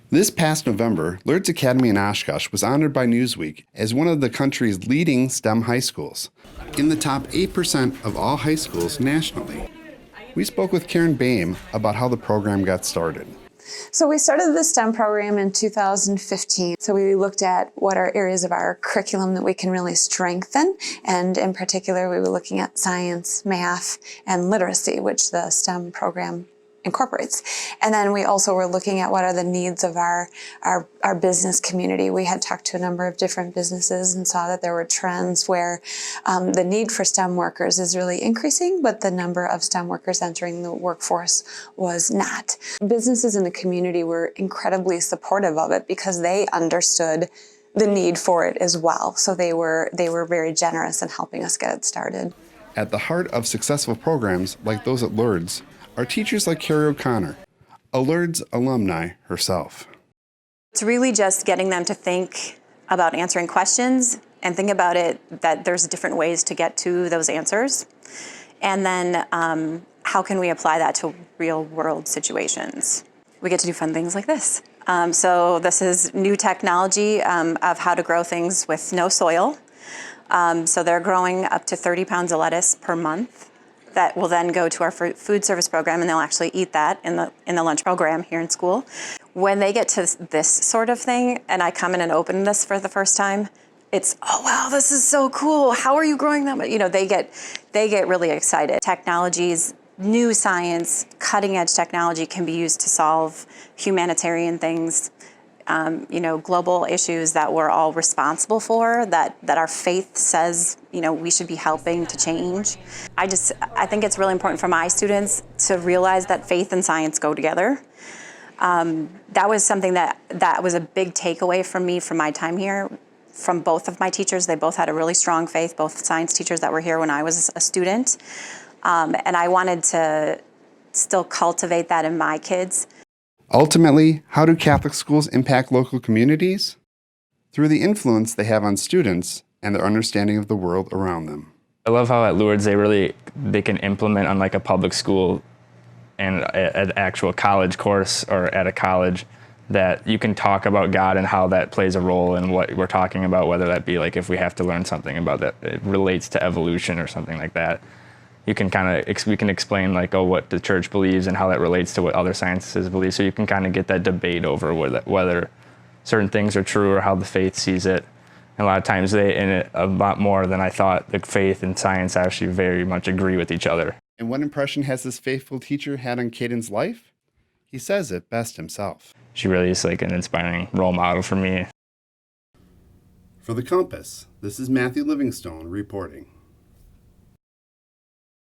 This past November, Lourdes Academy in Oshkosh was honored by Newsweek as one of the country's leading STEM high schools, in the top 8% of all high schools nationally. We spoke with Karen Boehm about how the program got started. So we started the STEM program in 2015. So we looked at what are areas of our curriculum that we can really strengthen. And in particular, we were looking at science, math, and literacy, which the STEM program incorporates. And then we also were looking at what are the needs of our business community. We had talked to a number of different businesses and saw that there were trends where the need for STEM workers is really increasing, but the number of STEM workers entering the workforce was not. Businesses in the community were incredibly supportive of it because they understood the need for it as well. So they were very generous in helping us get it started. At the heart of successful programs like those at Lourdes are teachers like Carrie O'Connor, a Lourdes alumni herself. It's really just getting them to think about answering questions and think about it that there's different ways to get to those answers. And then how can we apply that to real world situations? We get to do fun things like this. So this is new technology of how to grow things with no soil. So they're growing up to 30 pounds of lettuce per month. That will then go to our food service program, and they'll actually eat that in the lunch program here in school. When they get to this sort of thing, and I come in and open this for the first time, it's, oh wow, this is so cool. How are you growing that? You know, they get really excited. Technologies, new science, cutting edge technology can be used to solve humanitarian things. Global issues that we're all responsible for, that our faith says, we should be helping to change. I think it's really important for my students to realize that faith and science go together. That was something that was a big takeaway from me from my time here, from both of my teachers. They both had a really strong faith, both science teachers that were here when I was a student. And I wanted to still cultivate that in my kids. Ultimately, how do Catholic schools impact local communities? Through the influence they have on students and their understanding of the world around them. I love how at Lourdes they can implement, unlike a public school and an actual college course or at a college, that you can talk about God and how that plays a role in what we're talking about, whether that be like if we have to learn something about that, it relates to evolution or something like that. We can explain like, what the church believes and how that relates to what other sciences believe. So you can kind of get that debate over whether certain things are true or how the faith sees it. And a lot of times a lot more than I thought, the faith and science actually very much agree with each other. And what impression has this faithful teacher had on Caden's life? He says it best himself. She really is like an inspiring role model for me. For The Compass, this is Matthew Livingstone reporting.